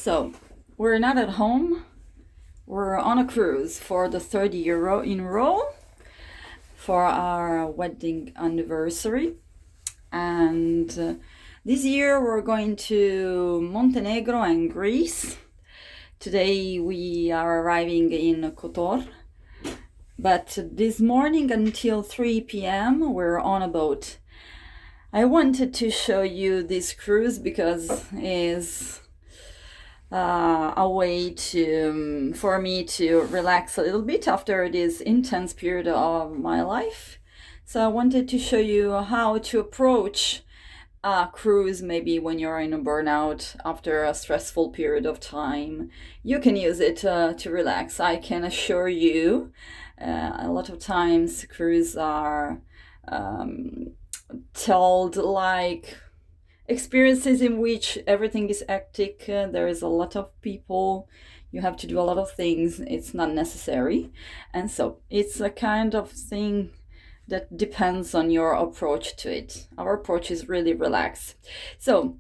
So we're not at home. We're on a cruise for the third year in a row for our wedding anniversary. And this year we're going to Montenegro and Greece. Today we are arriving in Kotor. But this morning until 3 p.m. we're on a boat. I wanted to show you this cruise because it's a way for me to relax a little bit after this intense period of my life. So I wanted to show you how to approach a cruise maybe when you're in a burnout after a stressful period of time. You can use it to relax. I can assure you a lot of times cruises are told like experiences in which everything is hectic, there is a lot of people, you have to do a lot of things, it's not necessary. And so it's a kind of thing that depends on your approach to it. Our approach is really relaxed. So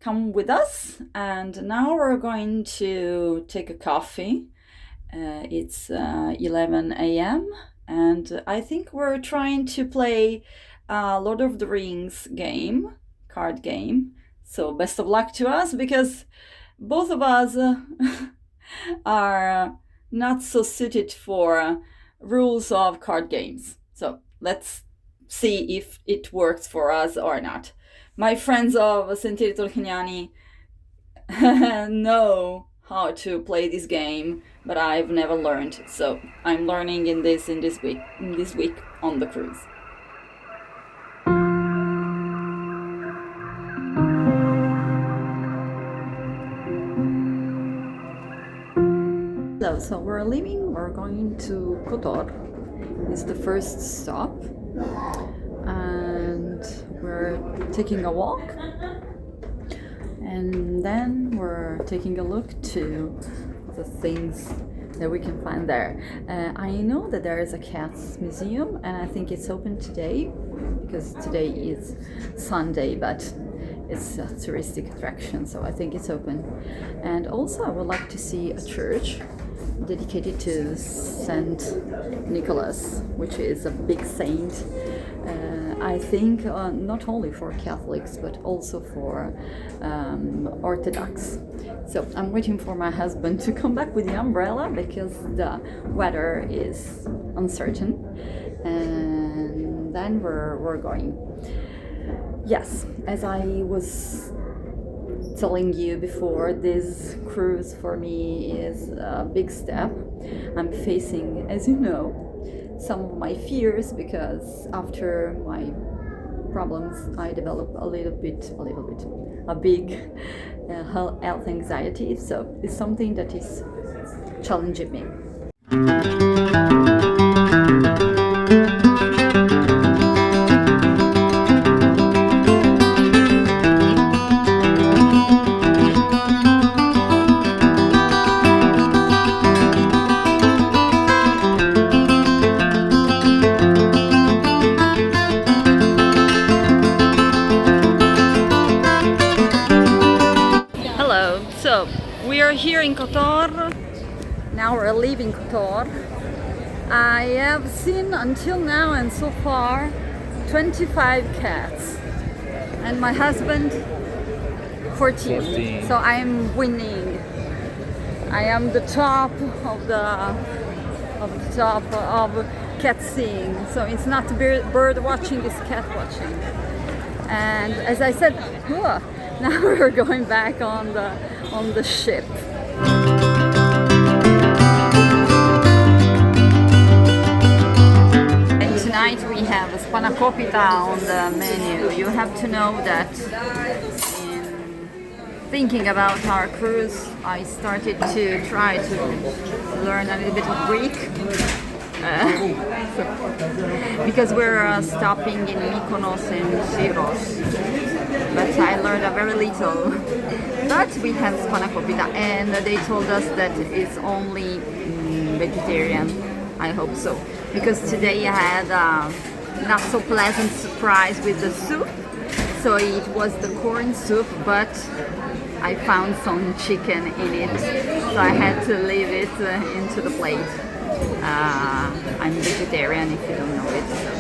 come with us, and now we're going to take a coffee. It's 11 a.m. and I think we're trying to play Lord of the Rings card game. So best of luck to us, because both of us are not so suited for rules of card games. So let's see if it works for us or not. My friends of Sentieri Tolkieniani know how to play this game, but I've never learned. So I'm learning in this week on the cruise. So we're leaving, we're going to Kotor. It's the first stop, and we're taking a walk, and then we're taking a look to the things that we can find there. I know that there is a cats museum, and I think it's open today because today is Sunday, but it's a touristic attraction, so I think it's open. And also I would like to see a church dedicated to Saint Nicholas, which is a big saint, I think not only for Catholics but also for Orthodox. So I'm waiting for my husband to come back with the umbrella because the weather is uncertain, and then we're going. Yes, as I was telling you before, this cruise for me is a big step. I'm facing, as you know, some of my fears because after my problems I developed a big health anxiety. So it's something that is challenging me. So we are here in Kotor. Now we're leaving Kotor. I have seen until now and so far 25 cats, and my husband 14. So I am winning. I am the top of cat seeing. So it's not bird watching, it's cat watching. And as I said, now we're going back on the ship. And tonight we have a spanakopita on the menu. You have to know that in thinking about our cruise, I started to try to learn a little bit of Greek. Because we're stopping in Mykonos and Syros. But I learned a very little. But we have spanakopita, and they told us that it's only vegetarian. I hope so, because today I had a not so pleasant surprise with the soup. So it was the corn soup, but I found some chicken in it, so I had to leave it into the plate. I'm vegetarian, if you don't know it. So.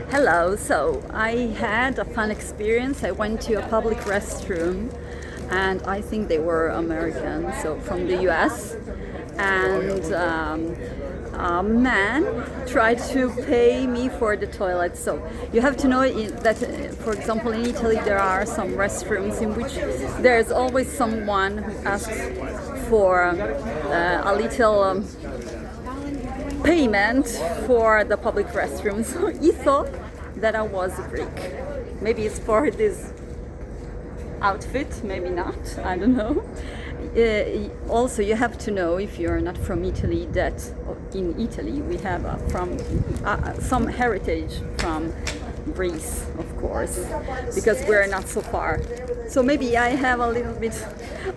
Hello, so I had a fun experience. I went to a public restroom and I think they were American, so from the US, and a man tried to pay me for the toilet. So you have to know that, for example, in Italy there are some restrooms in which there's always someone who asks for a little payment for the public restroom. So he thought that I was Greek. Maybe it's for this outfit, maybe not, I don't know. Also, you have to know, if you're not from Italy, that in Italy we have some heritage from Greece, of course, because we're not so far. So maybe I have a little bit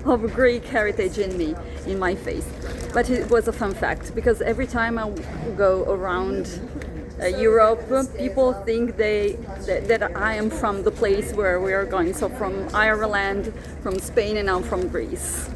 of Greek heritage in me, in my face. But it was a fun fact, because every time I go around Europe, people think that I am from the place where we are going. So from Ireland, from Spain, and now from Greece.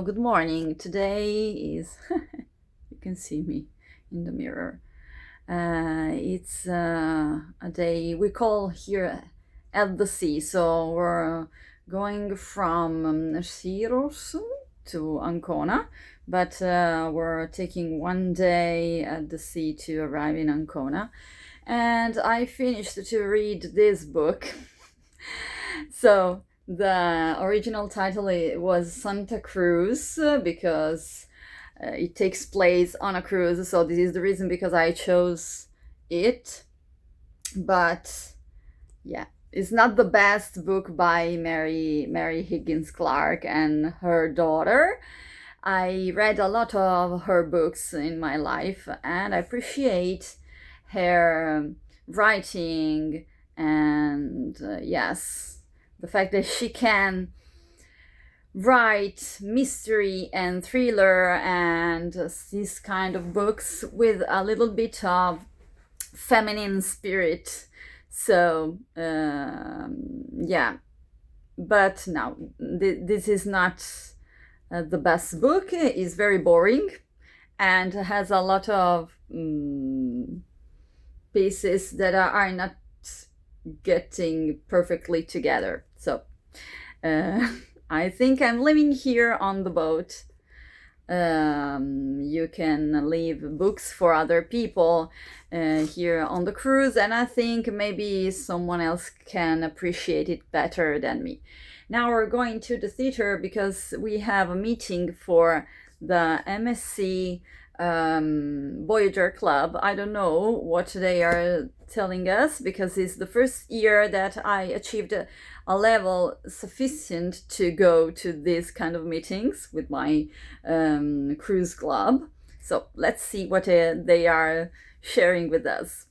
Hello, good morning. Today is, you can see me in the mirror. It's a day we call here at the sea. So we're going from Syros to Ancona, but we're taking one day at the sea to arrive in Ancona. And I finished to read this book. So the original title was Santa Cruz because it takes place on a cruise. So this is the reason because I chose it. But yeah, it's not the best book by Mary Higgins Clark and her daughter. I read a lot of her books in my life and I appreciate her writing and yes, the fact that she can write mystery and thriller and these kind of books with a little bit of feminine spirit. So yeah, but no, this is not the best book. It's very boring and has a lot of pieces that are not getting perfectly together. So I think I'm living here on the boat. You can leave books for other people here on the cruise, and I think maybe someone else can appreciate it better than me. Now we're going to the theater because we have a meeting for the MSC Voyager Club. I don't know what they are telling us because it's the first year that I achieved a level sufficient to go to these kind of meetings with my cruise club. So let's see what they are sharing with us.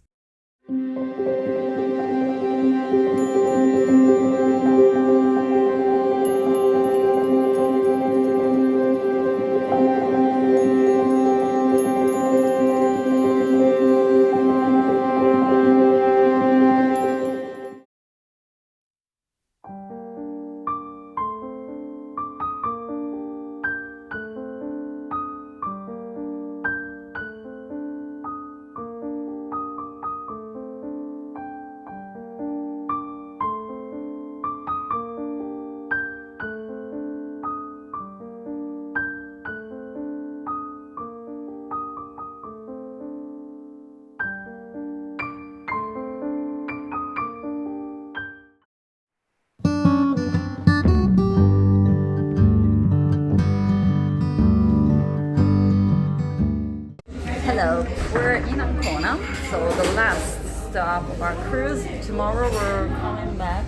Hello, we're in Ancona, so the last stop of our cruise. Tomorrow we're coming back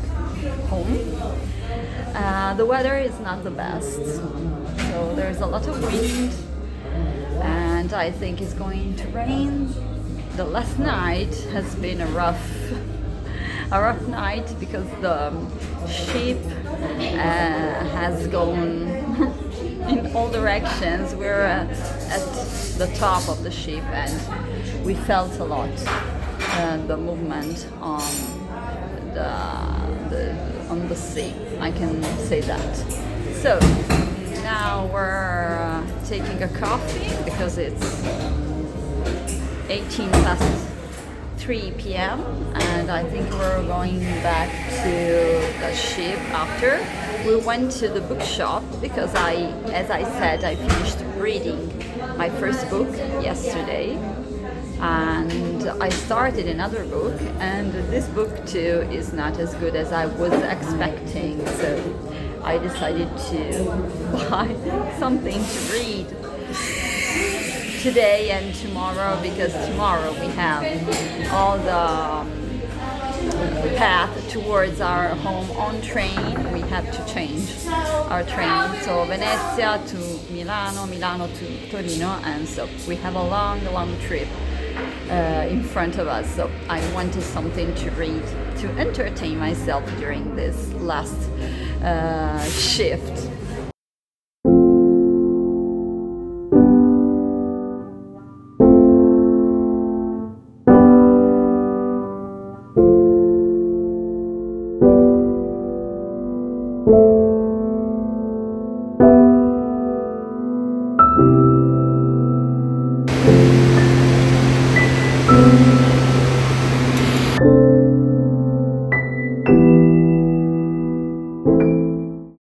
home. The weather is not the best, so there's a lot of wind and I think it's going to rain. The last night has been a rough night because the ship has gone in all directions. We're at the top of the ship and we felt a lot the movement on the sea. I can say that. So now we're taking a coffee because it's 3 p.m. and I think we're going back to the ship after. We went to the bookshop because as I said, I finished reading my first book yesterday and I started another book and this book too is not as good as I was expecting, so I decided to buy something to read today and tomorrow because tomorrow we have all the path towards our home on train. We have to change our train, so Venezia to Milano, Milano to Torino, and so we have a long trip in front of us. So I wanted something to read to entertain myself during this last shift.